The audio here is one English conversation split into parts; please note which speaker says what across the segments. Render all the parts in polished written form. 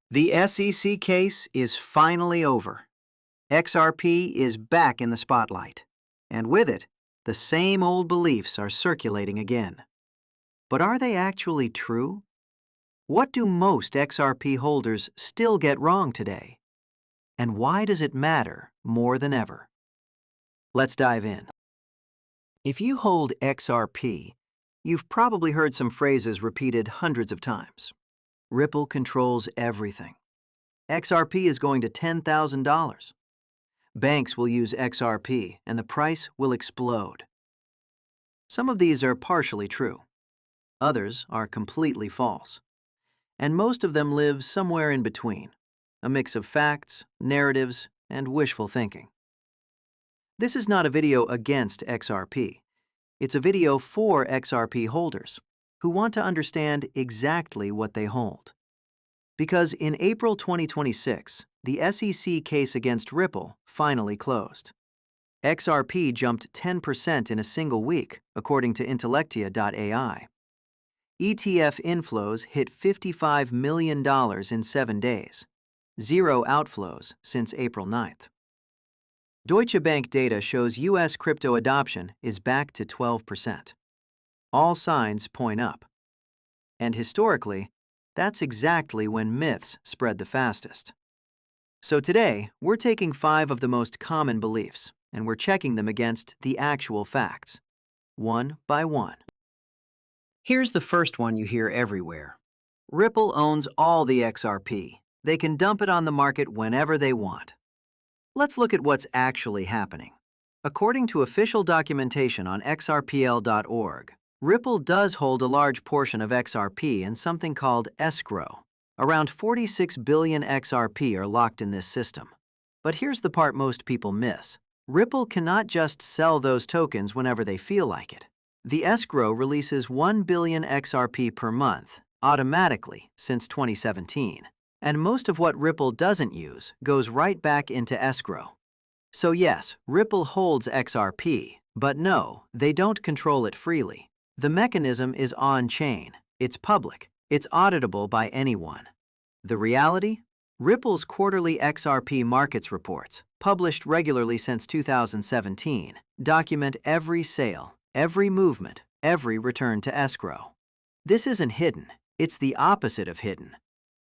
Speaker 1: The SEC case is finally over. XRP is back in the spotlight, and with it, the same old beliefs are circulating again. But are they actually true? What do most XRP holders still get wrong today? And why does it matter more than ever? Let's dive in. If you hold XRP, you've probably heard some phrases repeated hundreds of times. Ripple controls everything. XRP is going to $10,000. Banks will use XRP and the price will explode. Some of these are partially true. Others are completely false. And most of them live somewhere in between, a mix of facts, narratives, and wishful thinking. This is not a video against XRP. It's a video for XRP holders who want to understand exactly what they hold. Because in April 2026, the SEC case against Ripple finally closed. XRP jumped 10% in a single week, according to Intellectia.ai. ETF inflows hit $55 million in 7 days, 0 outflows since April 9th. Deutsche Bank data shows U.S. crypto adoption is back to 12%. All signs point up. And historically, that's exactly when myths spread the fastest. So today, we're taking 5 of the most common beliefs, and we're checking them against the actual facts, one by one. Here's the first one you hear everywhere. Ripple owns all the XRP. They can dump it on the market whenever they want. Let's look at what's actually happening. According to official documentation on XRPL.org, Ripple does hold a large portion of XRP in something called escrow. Around 46 billion XRP are locked in this system. But here's the part most people miss. Ripple cannot just sell those tokens whenever they feel like it. The escrow releases 1 billion XRP per month, automatically, since 2017. And most of what Ripple doesn't use goes right back into escrow. So yes, Ripple holds XRP, but no, they don't control it freely. The mechanism is on-chain, it's public, it's auditable by anyone. The reality? Ripple's quarterly XRP markets reports, published regularly since 2017, document every sale, every movement, every return to escrow. This isn't hidden, it's the opposite of hidden.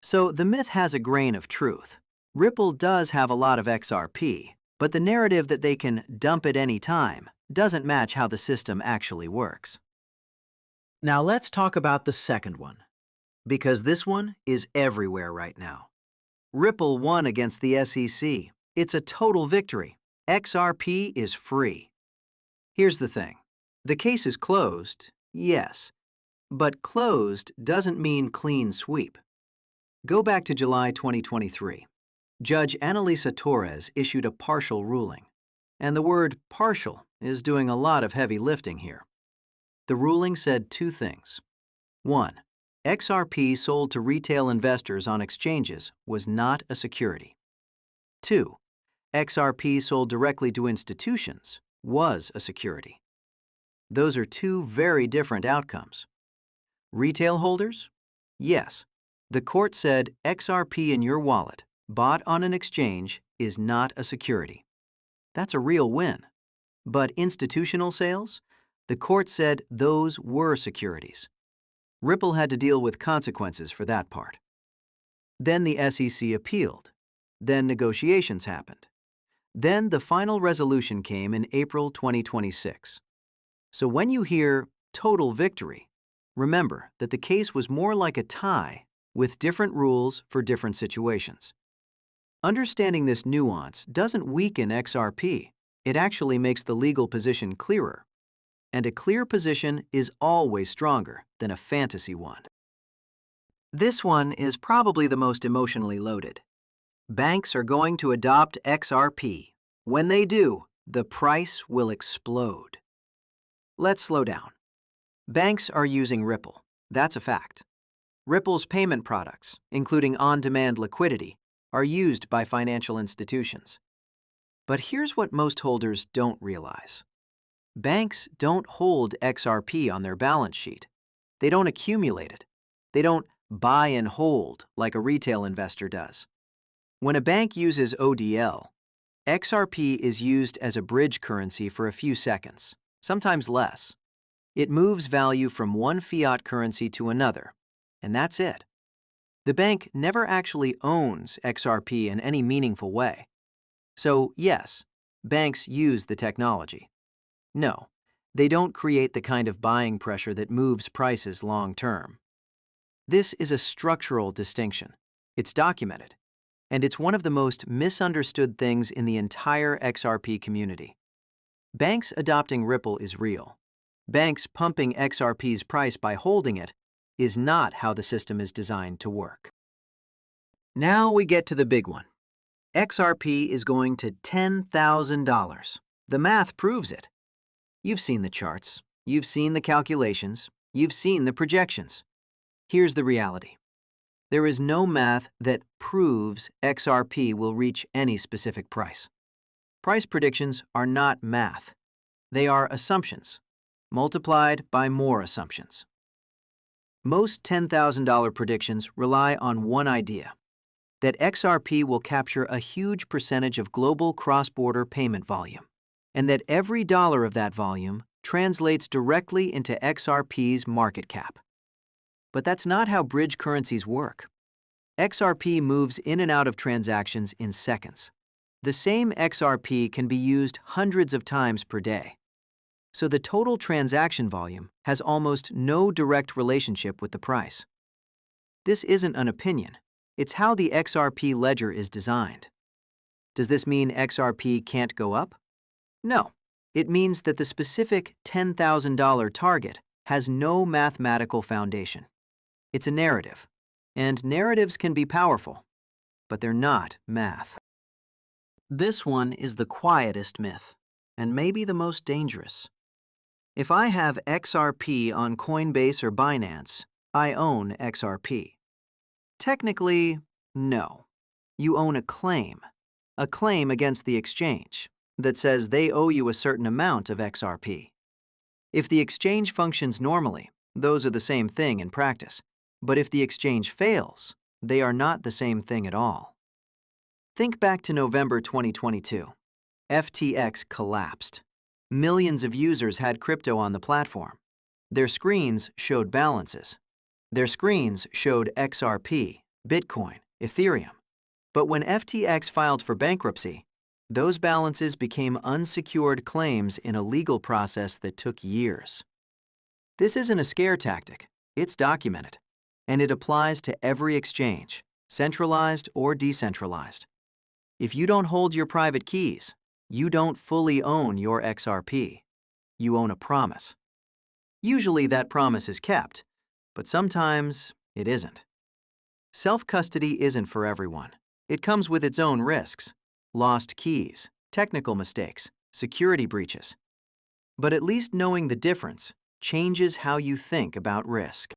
Speaker 1: So the myth has a grain of truth. Ripple does have a lot of XRP, but the narrative that they can dump it any time doesn't match how the system actually works. Now let's talk about the second one, because this one is everywhere right now. Ripple won against the SEC. It's a total victory. XRP is free. Here's the thing. The case is closed, yes, but closed doesn't mean clean sweep. Go back to July 2023. Judge Annalisa Torres issued a partial ruling, and the word partial is doing a lot of heavy lifting here. The ruling said 2 things. 1. XRP sold to retail investors on exchanges was not a security. 2. XRP sold directly to institutions was a security. Those are 2 very different outcomes. Retail holders? Yes. The court said XRP in your wallet, bought on an exchange, is not a security. That's a real win. But institutional sales? The court said those were securities. Ripple had to deal with consequences for that part. Then the SEC appealed. Then negotiations happened. Then the final resolution came in April 2026. So when you hear total victory, remember that the case was more like a tie with different rules for different situations. Understanding this nuance doesn't weaken XRP. It actually makes the legal position clearer. And a clear position is always stronger than a fantasy one. This one is probably the most emotionally loaded. Banks are going to adopt XRP. When they do, the price will explode. Let's slow down. Banks are using Ripple. That's a fact. Ripple's payment products, including on-demand liquidity, are used by financial institutions. But here's what most holders don't realize. Banks don't hold XRP on their balance sheet. They don't accumulate it. They don't buy and hold like a retail investor does. When a bank uses ODL, XRP is used as a bridge currency for a few seconds, sometimes less. It moves value from one fiat currency to another, and that's it. The bank never actually owns XRP in any meaningful way. So, yes, banks use the technology. No, they don't create the kind of buying pressure that moves prices long term. This is a structural distinction. It's documented, and it's one of the most misunderstood things in the entire XRP community. Banks adopting Ripple is real. Banks pumping XRP's price by holding it is not how the system is designed to work. Now we get to the big one. XRP is going to $10,000. The math proves it. You've seen the charts, you've seen the calculations, you've seen the projections. Here's the reality. There is no math that proves XRP will reach any specific price. Price predictions are not math. They are assumptions, multiplied by more assumptions. Most $10,000 predictions rely on one idea, that XRP will capture a huge percentage of global cross-border payment volume, and that every dollar of that volume translates directly into XRP's market cap. But that's not how bridge currencies work. XRP moves in and out of transactions in seconds. The same XRP can be used hundreds of times per day. So the total transaction volume has almost no direct relationship with the price. This isn't an opinion. It's how the XRP ledger is designed. Does this mean XRP can't go up? No. It means that the specific $10,000 target has no mathematical foundation. It's a narrative, and narratives can be powerful, but they're not math. This one is the quietest myth, and maybe the most dangerous. If I have XRP on Coinbase or Binance, I own XRP. Technically, no. You own a claim against the exchange that says they owe you a certain amount of XRP. If the exchange functions normally, those are the same thing in practice. But if the exchange fails, they are not the same thing at all. Think back to November 2022. FTX collapsed. Millions of users had crypto on the platform. Their screens showed balances. Their screens showed XRP, Bitcoin, Ethereum. But when FTX filed for bankruptcy, those balances became unsecured claims in a legal process that took years. This isn't a scare tactic. It's documented. And it applies to every exchange, centralized or decentralized. If you don't hold your private keys, you don't fully own your XRP. You own a promise. Usually that promise is kept, but sometimes it isn't. Self-custody isn't for everyone. It comes with its own risks: lost keys, technical mistakes, security breaches. But at least knowing the difference changes how you think about risk.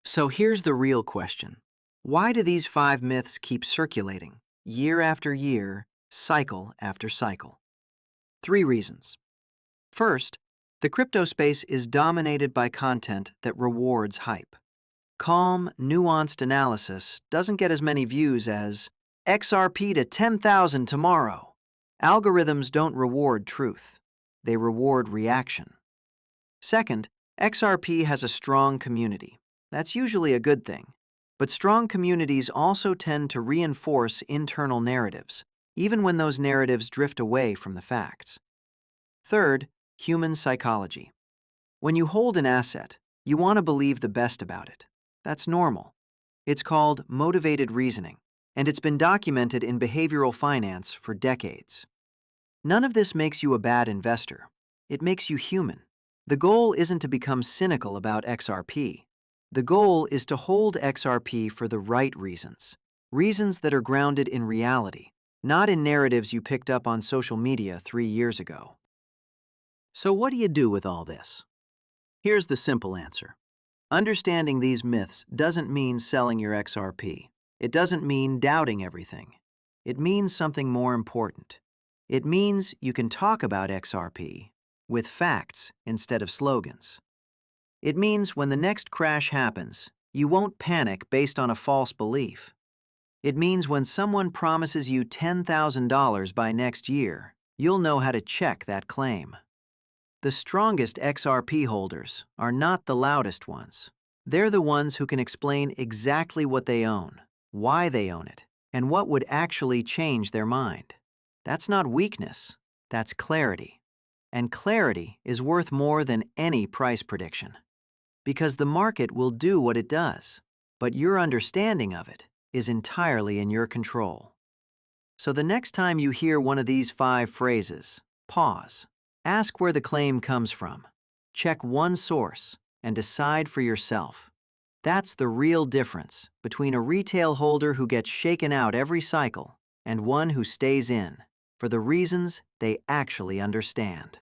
Speaker 1: So here's the real question. Why do these 5 myths keep circulating, year after year, cycle after cycle? 3 reasons. First, the crypto space is dominated by content that rewards hype. Calm, nuanced analysis doesn't get as many views as XRP to 10,000 tomorrow. Algorithms don't reward truth. They reward reaction. Second, XRP has a strong community. That's usually a good thing. But strong communities also tend to reinforce internal narratives, even when those narratives drift away from the facts. Third, human psychology. When you hold an asset, you want to believe the best about it. That's normal. It's called motivated reasoning, and it's been documented in behavioral finance for decades. None of this makes you a bad investor. It makes you human. The goal isn't to become cynical about XRP. The goal is to hold XRP for the right reasons, reasons that are grounded in reality, not in narratives you picked up on social media 3 years ago. So what do you do with all this? Here's the simple answer. Understanding these myths doesn't mean selling your XRP. It doesn't mean doubting everything. It means something more important. It means you can talk about XRP with facts instead of slogans. It means when the next crash happens, You won't panic based on a false belief. It means when someone promises you $10,000 by next year, you'll know how to check that claim. The strongest XRP holders are not the loudest ones. They're the ones who can explain exactly what they own, why they own it, and what would actually change their mind. That's not weakness, that's clarity. And clarity is worth more than any price prediction. Because the market will do what it does, but your understanding of it is entirely in your control. So the next time you hear one of these 5 phrases, pause. Ask where the claim comes from. Check one source and decide for yourself. That's the real difference between a retail holder who gets shaken out every cycle and one who stays in for the reasons they actually understand.